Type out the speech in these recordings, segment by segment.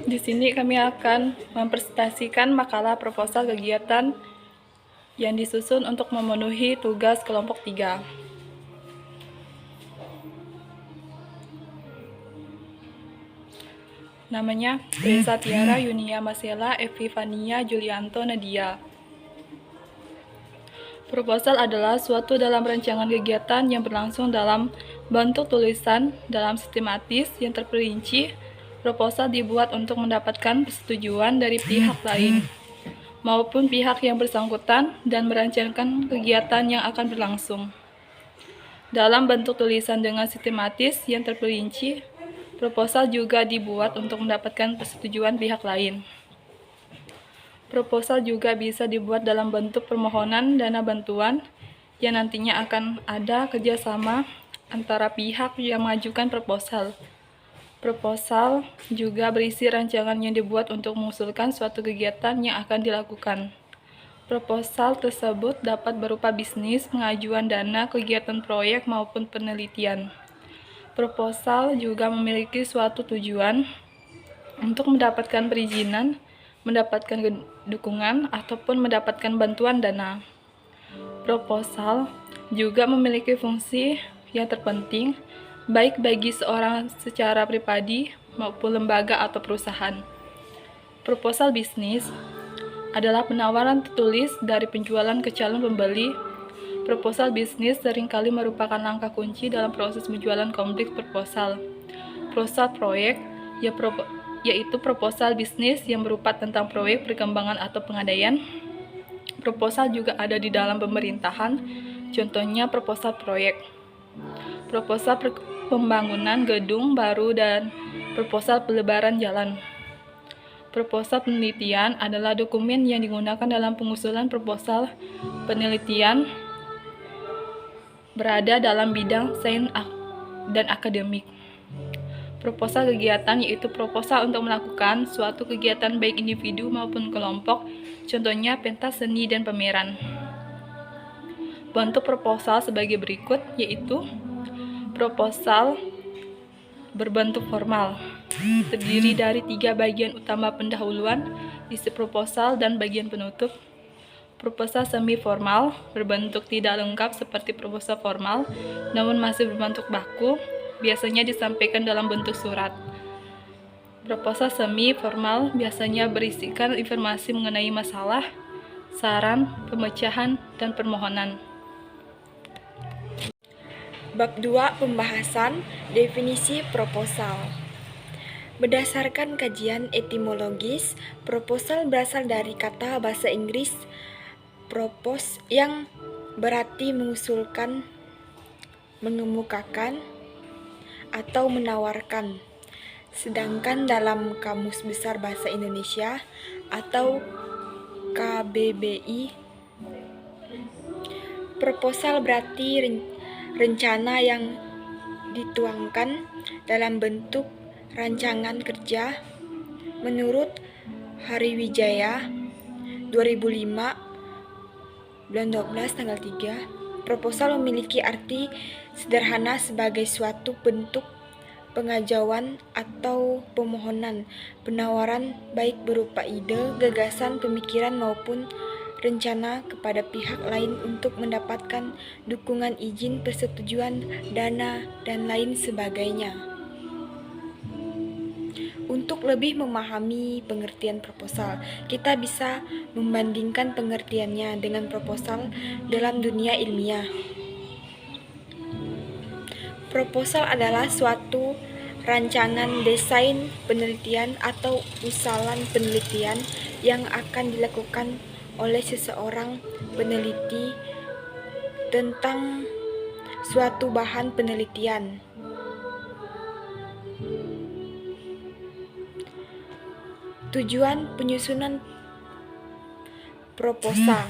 Di sini kami akan mempresentasikan makalah proposal kegiatan yang disusun untuk memenuhi tugas kelompok 3. Namanya Teresa Tiara, Yunia Masela, Evi Fania, Julianto, Nadia. Proposal adalah suatu dalam rancangan kegiatan yang berlangsung dalam bentuk tulisan dalam sistematis yang terperinci. Proposal dibuat untuk mendapatkan persetujuan dari pihak lain maupun pihak yang bersangkutan dan merancangkan kegiatan yang akan berlangsung. Dalam bentuk tulisan dengan sistematis yang terperinci, proposal juga dibuat untuk mendapatkan persetujuan pihak lain. Proposal juga bisa dibuat dalam bentuk permohonan dana bantuan yang nantinya akan ada kerjasama antara pihak yang mengajukan proposal. Proposal juga berisi rancangan yang dibuat untuk mengusulkan suatu kegiatan yang akan dilakukan. Proposal tersebut dapat berupa bisnis, pengajuan dana, kegiatan proyek, maupun penelitian. Proposal juga memiliki suatu tujuan untuk mendapatkan perizinan, mendapatkan dukungan, ataupun mendapatkan bantuan dana. Proposal juga memiliki fungsi yang terpenting, baik bagi seorang secara pribadi maupun lembaga atau perusahaan. Proposal bisnis adalah penawaran tertulis dari penjualan ke calon pembeli. Proposal bisnis seringkali merupakan langkah kunci dalam proses penjualan komplit proposal. Proposal proyek yaitu proposal bisnis yang berupa tentang proyek perkembangan atau pengadaian. Proposal juga ada di dalam pemerintahan, contohnya proposal proyek, proposal pembangunan gedung baru, dan proposal pelebaran jalan. Proposal penelitian adalah dokumen yang digunakan dalam pengusulan proposal penelitian berada dalam bidang sains dan akademik. Proposal kegiatan yaitu proposal untuk melakukan suatu kegiatan baik individu maupun kelompok, contohnya pentas seni dan pameran. Bentuk proposal sebagai berikut, yaitu proposal berbentuk formal, terdiri dari 3 bagian utama: pendahuluan, isi proposal, dan bagian penutup. Proposal semi formal berbentuk tidak lengkap seperti proposal formal, namun masih berbentuk baku, biasanya disampaikan dalam bentuk surat. Proposal semi formal biasanya berisikan informasi mengenai masalah, saran, pemecahan, dan permohonan. Bab 2. Pembahasan definisi proposal. Berdasarkan kajian etimologis, proposal berasal dari kata bahasa Inggris propose yang berarti mengusulkan, mengemukakan, atau menawarkan. Sedangkan dalam Kamus Besar Bahasa Indonesia atau KBBI, proposal berarti rencana yang dituangkan dalam bentuk rancangan kerja. Menurut Hariwijaya 2005 bulan 12 tanggal 3, proposal memiliki arti sederhana sebagai suatu bentuk pengajuan atau permohonan penawaran baik berupa ide, gagasan, pemikiran maupun rencana kepada pihak lain untuk mendapatkan dukungan, izin, persetujuan, dana, dan lain sebagainya. Untuk lebih memahami pengertian proposal, kita bisa membandingkan pengertiannya dengan proposal dalam dunia ilmiah. Proposal adalah suatu rancangan desain penelitian atau usulan penelitian yang akan dilakukan oleh seseorang peneliti tentang suatu bahan penelitian. Tujuan penyusunan proposal.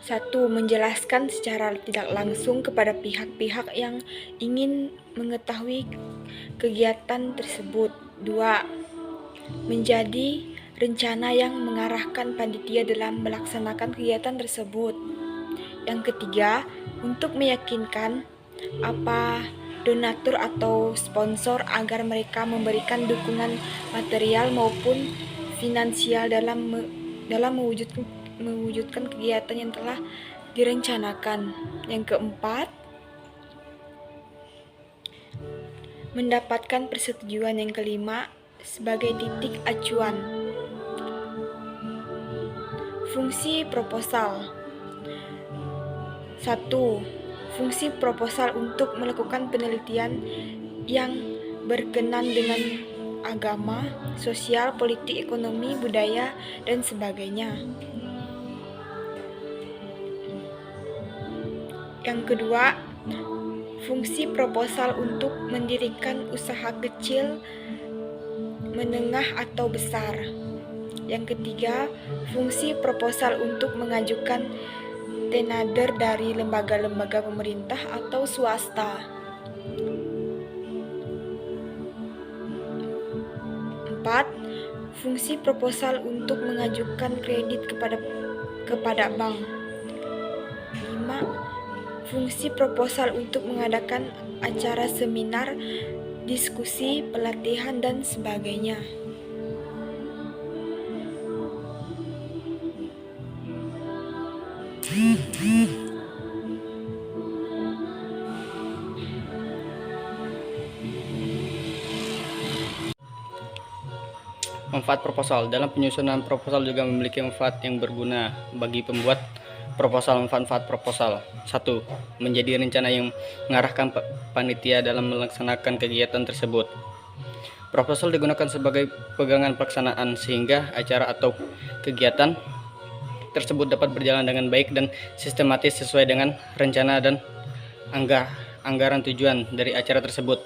1. Menjelaskan secara tidak langsung kepada pihak-pihak yang ingin mengetahui kegiatan tersebut. 2. Menjadi rencana yang mengarahkan panitia dalam melaksanakan kegiatan tersebut. Yang ketiga, untuk meyakinkan apa donatur atau sponsor agar mereka memberikan dukungan material maupun finansial dalam mewujudkan kegiatan yang telah direncanakan. Yang keempat, mendapatkan persetujuan. Yang kelima, sebagai titik acuan. Fungsi proposal. 1. Fungsi proposal untuk melakukan penelitian yang berkenan dengan agama, sosial, politik, ekonomi, budaya, dan sebagainya. Yang kedua, fungsi proposal untuk mendirikan usaha kecil, menengah, atau besar. Yang ketiga, fungsi proposal untuk mengajukan tender dari lembaga-lembaga pemerintah atau swasta. 4. Fungsi proposal untuk mengajukan kredit kepada bank. 5. Fungsi proposal untuk mengadakan acara seminar, diskusi, pelatihan, dan sebagainya. Manfaat proposal. Dalam penyusunan proposal juga memiliki manfaat yang berguna bagi pembuat proposal. Manfaat proposal. 1. Menjadi rencana yang mengarahkan panitia dalam melaksanakan kegiatan tersebut. Proposal digunakan sebagai pegangan pelaksanaan sehingga acara atau kegiatan tersebut dapat berjalan dengan baik dan sistematis sesuai dengan rencana dan anggaran tujuan dari acara tersebut.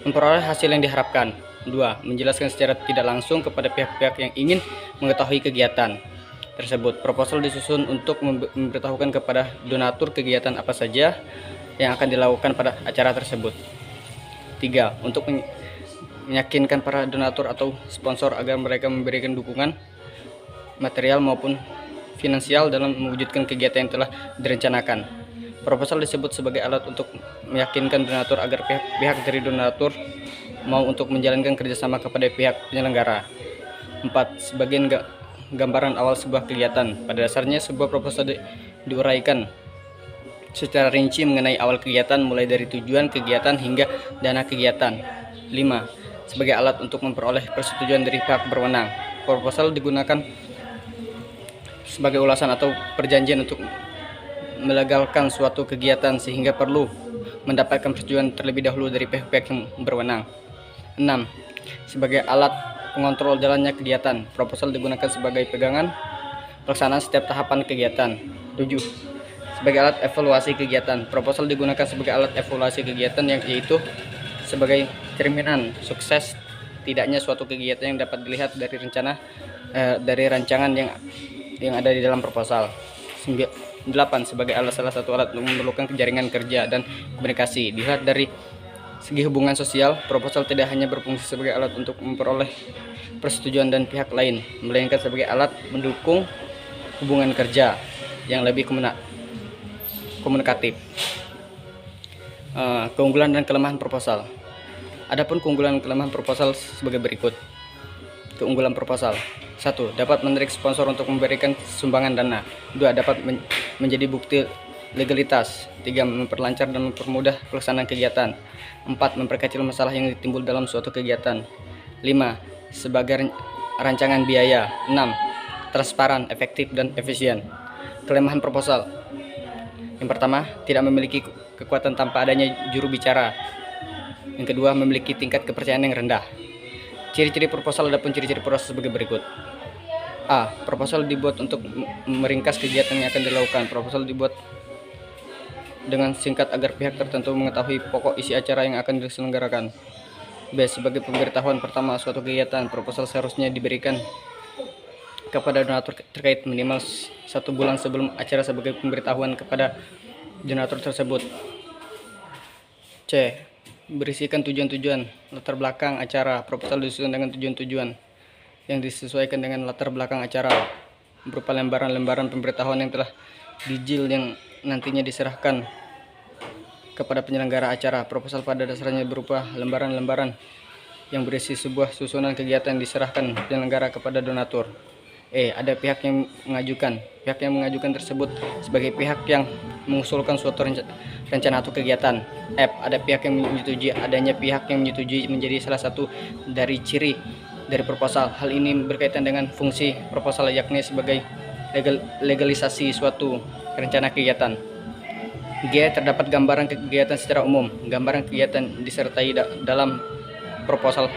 Memperoleh hasil yang diharapkan. 2. Menjelaskan secara tidak langsung kepada pihak-pihak yang ingin mengetahui kegiatan tersebut. Proposal disusun untuk memberitahukan kepada donatur kegiatan apa saja yang akan dilakukan pada acara tersebut. 3. Untuk meyakinkan para donatur atau sponsor agar mereka memberikan dukungan material maupun finansial dalam mewujudkan kegiatan yang telah direncanakan. Proposal disebut sebagai alat untuk meyakinkan donatur agar pihak dari donatur mau untuk menjalankan kerjasama kepada pihak penyelenggara. 4. Sebagian gambaran awal sebuah kegiatan. Pada dasarnya sebuah proposal diuraikan secara rinci mengenai awal kegiatan mulai dari tujuan kegiatan hingga dana kegiatan. 5. Sebagai alat untuk memperoleh persetujuan dari pihak berwenang. Proposal digunakan sebagai ulasan atau perjanjian untuk melegalkan suatu kegiatan sehingga perlu mendapatkan persetujuan terlebih dahulu dari pihak-pihak yang berwenang. 6. Sebagai alat pengontrol jalannya kegiatan. Proposal digunakan sebagai pegangan pelaksanaan setiap tahapan kegiatan. 7. Sebagai alat evaluasi kegiatan. Proposal digunakan sebagai alat evaluasi kegiatan yaitu sebagai cerminan sukses tidaknya suatu kegiatan yang dapat dilihat dari rancangan yang ada di dalam proposal. 8. Sebagai salah satu alat untuk memerlukan jaringan kerja dan komunikasi. Dilihat dari segi hubungan sosial, proposal tidak hanya berfungsi sebagai alat untuk memperoleh persetujuan dan pihak lain, melainkan sebagai alat mendukung hubungan kerja yang lebih komunikatif. Keunggulan dan kelemahan proposal. Adapun keunggulan dan kelemahan proposal sebagai berikut. Keunggulan proposal. 1. Dapat menarik sponsor untuk memberikan sumbangan dana. 2. Dapat menjadi bukti legalitas. 3. Memperlancar dan mempermudah pelaksanaan kegiatan. 4. Memperkecil masalah yang timbul dalam suatu kegiatan. 5. Sebagai rancangan biaya. 6. Transparan, efektif, dan efisien. Kelemahan proposal. Yang pertama, tidak memiliki kekuatan tanpa adanya juru bicara. Yang kedua, memiliki tingkat kepercayaan yang rendah. Ciri-ciri proposal. Adapun ciri-ciri proposal sebagai berikut. A. Proposal dibuat untuk meringkas kegiatan yang akan dilakukan. Proposal dibuat dengan singkat agar pihak tertentu mengetahui pokok isi acara yang akan diselenggarakan. B. Sebagai pemberitahuan pertama suatu kegiatan. Proposal seharusnya diberikan kepada donatur terkait minimal 1 bulan sebelum acara sebagai pemberitahuan kepada donatur tersebut. C. Berisikan tujuan-tujuan latar belakang acara. Proposal disusun dengan tujuan-tujuan yang disesuaikan dengan latar belakang acara berupa lembaran-lembaran pemberitahuan yang telah dijil yang nantinya diserahkan kepada penyelenggara acara. Proposal pada dasarnya berupa lembaran-lembaran yang berisi sebuah susunan kegiatan yang diserahkan penyelenggara kepada donatur. Ada pihak yang mengajukan. Pihak yang mengajukan tersebut sebagai pihak yang mengusulkan suatu rencana atau kegiatan. Ada pihak yang menyetujui. Adanya pihak yang menyetujui menjadi salah satu dari ciri dari proposal. Hal ini berkaitan dengan fungsi proposal, yakni sebagai legalisasi suatu rencana kegiatan. Terdapat gambaran kegiatan secara umum. Gambaran kegiatan disertai dalam proposal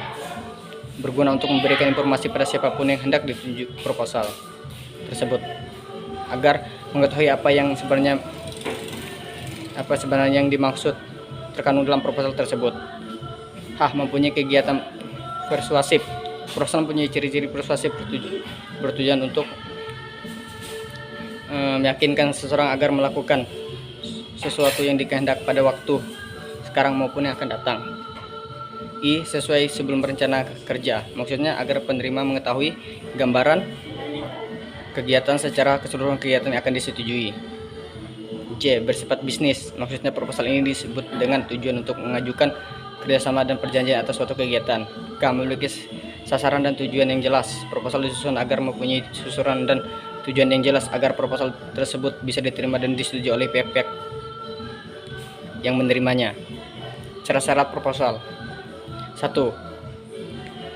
berguna untuk memberikan informasi pada siapapun yang hendak ditunjuk proposal tersebut agar mengetahui apa sebenarnya yang dimaksud terkandung dalam proposal tersebut. Mempunyai kegiatan persuasif. Proposal mempunyai ciri-ciri persuasif, bertujuan untuk meyakinkan seseorang agar melakukan sesuatu yang dikehendak pada waktu sekarang maupun yang akan datang. Sesuai sebelum rencana kerja. Maksudnya agar penerima mengetahui gambaran kegiatan secara keseluruhan kegiatan yang akan disetujui. Bersifat bisnis. Maksudnya proposal ini disebut dengan tujuan untuk mengajukan kerjasama dan perjanjian atas suatu kegiatan. Memiliki sasaran dan tujuan yang jelas. Proposal disusun agar mempunyai susunan dan tujuan yang jelas agar proposal tersebut bisa diterima dan disetujui oleh pihak-pihak yang menerimanya. Syarat-syarat proposal. 1.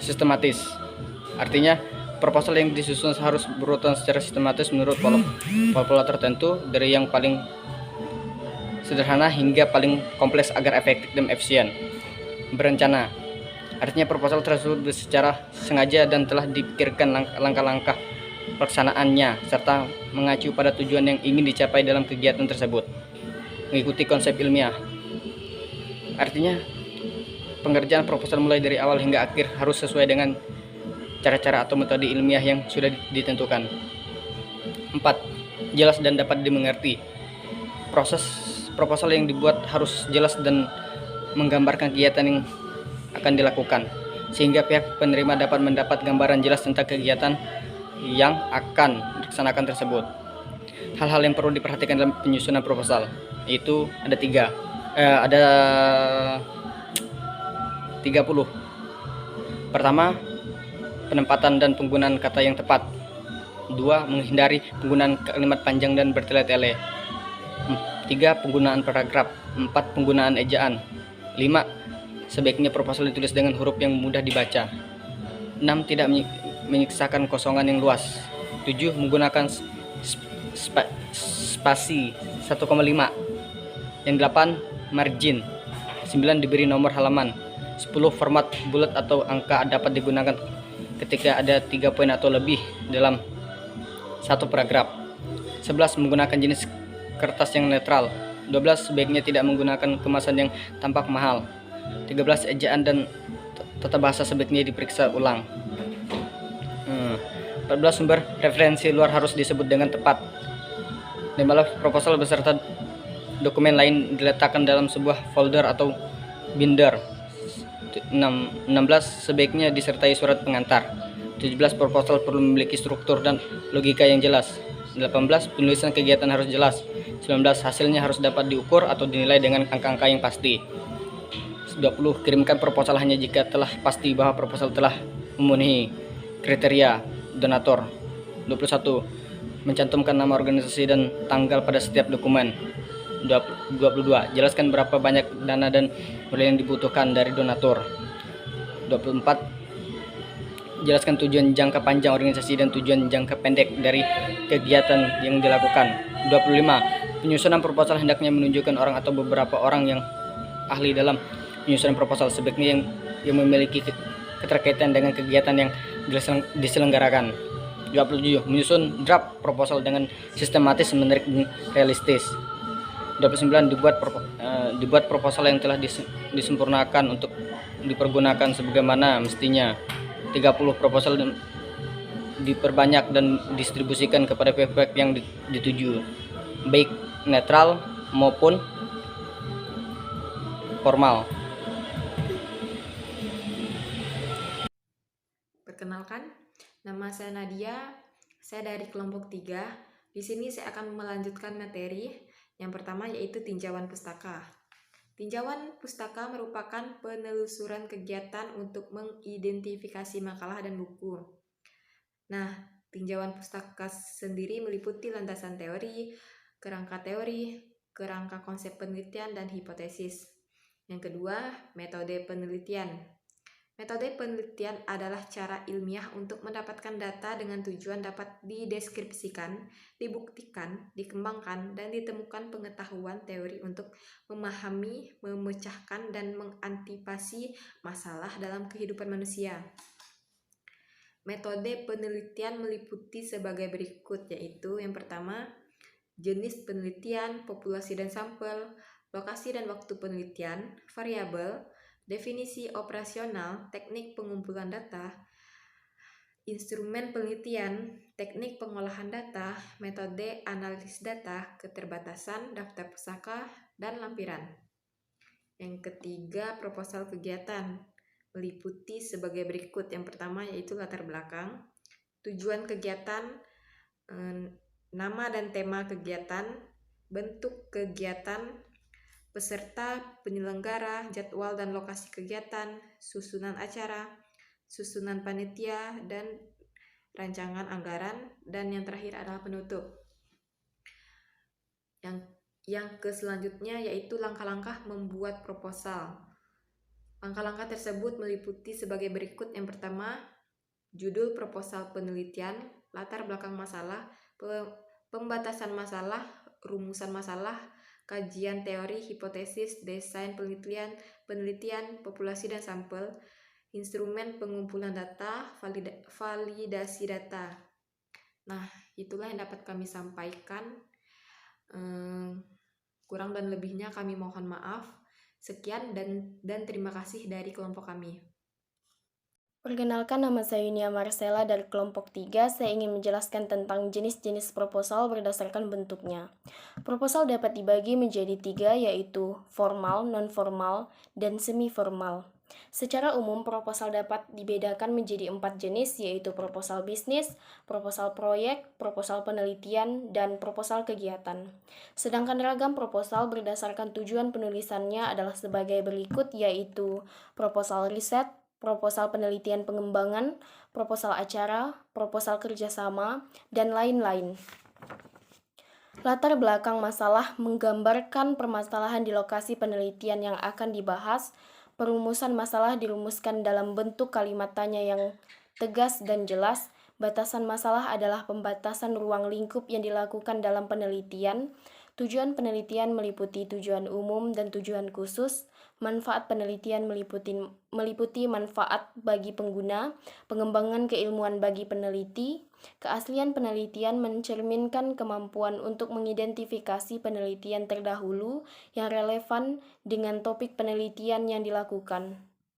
Sistematis. Artinya proposal yang disusun harus berurutan secara sistematis menurut pola tertentu, dari yang paling sederhana hingga paling kompleks agar efektif dan efisien. Berencana. Artinya proposal tersebut secara sengaja dan telah dipikirkan langkah-langkah pelaksanaannya serta mengacu pada tujuan yang ingin dicapai dalam kegiatan tersebut. Mengikuti konsep ilmiah. Artinya pengerjaan proposal mulai dari awal hingga akhir harus sesuai dengan cara-cara atau metode ilmiah yang sudah ditentukan. 4. Jelas dan dapat dimengerti. Proses proposal yang dibuat harus jelas dan menggambarkan kegiatan yang akan dilakukan, sehingga pihak penerima dapat mendapat gambaran jelas tentang kegiatan yang akan dilaksanakan tersebut. Hal-hal yang perlu diperhatikan dalam penyusunan proposal itu ada 30. Pertama, penempatan dan penggunaan kata yang tepat. 2. Menghindari penggunaan kalimat panjang dan bertele-tele. 3. Penggunaan paragraf. 4. Penggunaan ejaan. 5. Sebaiknya proposal ditulis dengan huruf yang mudah dibaca. 6. Tidak menyisakan kosongan yang luas. 7. Menggunakan spasi 1,5. Yang 8. Margin. 9. Diberi nomor halaman. 10. Format bulat atau angka dapat digunakan ketika ada 3 poin atau lebih dalam satu paragraf. 11. Menggunakan jenis kertas yang netral. 12. Sebaiknya tidak menggunakan kemasan yang tampak mahal. 13. Ejaan dan tata bahasa sebaiknya diperiksa ulang. 14. Sumber referensi luar harus disebut dengan tepat. 15. Proposal beserta dokumen lain diletakkan dalam sebuah folder atau binder. 16. Sebaiknya disertai surat pengantar. 17. Proposal perlu memiliki struktur dan logika yang jelas. 18. Penulisan kegiatan harus jelas. 19. Hasilnya harus dapat diukur atau dinilai dengan angka-angka yang pasti. 20. Kirimkan proposal hanya jika telah pasti bahwa proposal telah memenuhi kriteria donatur. 21. Mencantumkan nama organisasi dan tanggal pada setiap dokumen. 22. Jelaskan berapa banyak dana dan modal yang dibutuhkan dari donatur. 24. Jelaskan tujuan jangka panjang organisasi dan tujuan jangka pendek dari kegiatan yang dilakukan. 25. Penyusunan proposal hendaknya menunjukkan orang atau beberapa orang yang ahli dalam penyusunan proposal, sebaiknya yang memiliki keterkaitan dengan kegiatan yang diselenggarakan. 27. Menyusun draft proposal dengan sistematis, menarik, dan realistis. 29. Dibuat proposal yang telah disempurnakan untuk dipergunakan sebagaimana mestinya. 30. Proposal diperbanyak dan distribusikan kepada pihak-pihak yang dituju, baik netral maupun formal. Perkenalkan, nama saya Nadia. Saya dari kelompok 3. Di sini saya akan melanjutkan materi. Yang pertama yaitu tinjauan pustaka. Tinjauan pustaka merupakan penelusuran kegiatan untuk mengidentifikasi makalah dan buku. Nah, tinjauan pustaka sendiri meliputi landasan teori, kerangka konsep penelitian, dan hipotesis. Yang kedua, metode penelitian. Metode penelitian adalah cara ilmiah untuk mendapatkan data dengan tujuan dapat dideskripsikan, dibuktikan, dikembangkan, dan ditemukan pengetahuan teori untuk memahami, memecahkan, dan mengantisipasi masalah dalam kehidupan manusia. Metode penelitian meliputi sebagai berikut, yaitu yang pertama, jenis penelitian, populasi dan sampel, lokasi dan waktu penelitian, variabel, definisi operasional, teknik pengumpulan data, instrumen penelitian, teknik pengolahan data, metode analisis data, keterbatasan, daftar pustaka, dan lampiran. Yang ketiga, proposal kegiatan meliputi sebagai berikut. Yang pertama yaitu latar belakang, tujuan kegiatan, nama dan tema kegiatan, bentuk kegiatan, peserta, penyelenggara, jadwal dan lokasi kegiatan, susunan acara, susunan panitia, dan rancangan anggaran, dan yang terakhir adalah penutup. Yang selanjutnya yaitu langkah-langkah membuat proposal. Langkah-langkah tersebut meliputi sebagai berikut. Yang pertama, judul proposal penelitian, latar belakang masalah, pembatasan masalah, rumusan masalah, kajian teori, hipotesis, desain penelitian, populasi dan sampel, instrumen pengumpulan data, validasi data. Nah, itulah yang dapat kami sampaikan. Kurang dan lebihnya kami mohon maaf. Sekian dan terima kasih dari kelompok kami. Perkenalkan, nama saya Yunia Marcella dari kelompok 3. Saya ingin menjelaskan tentang jenis-jenis proposal berdasarkan bentuknya. Proposal dapat dibagi menjadi 3, yaitu formal, non-formal, dan semi-formal. Secara umum, proposal dapat dibedakan menjadi 4 jenis, yaitu proposal bisnis, proposal proyek, proposal penelitian, dan proposal kegiatan. Sedangkan ragam proposal berdasarkan tujuan penulisannya adalah sebagai berikut, yaitu proposal riset, proposal penelitian pengembangan, proposal acara, proposal kerjasama, dan lain-lain. Latar belakang masalah menggambarkan permasalahan di lokasi penelitian yang akan dibahas. Perumusan masalah dirumuskan dalam bentuk kalimat tanya yang tegas dan jelas. Batasan masalah adalah pembatasan ruang lingkup yang dilakukan dalam penelitian. Tujuan penelitian meliputi tujuan umum dan tujuan khusus. Manfaat penelitian meliputi manfaat bagi pengguna, pengembangan keilmuan bagi peneliti. Keaslian penelitian mencerminkan kemampuan untuk mengidentifikasi penelitian terdahulu yang relevan dengan topik penelitian yang dilakukan.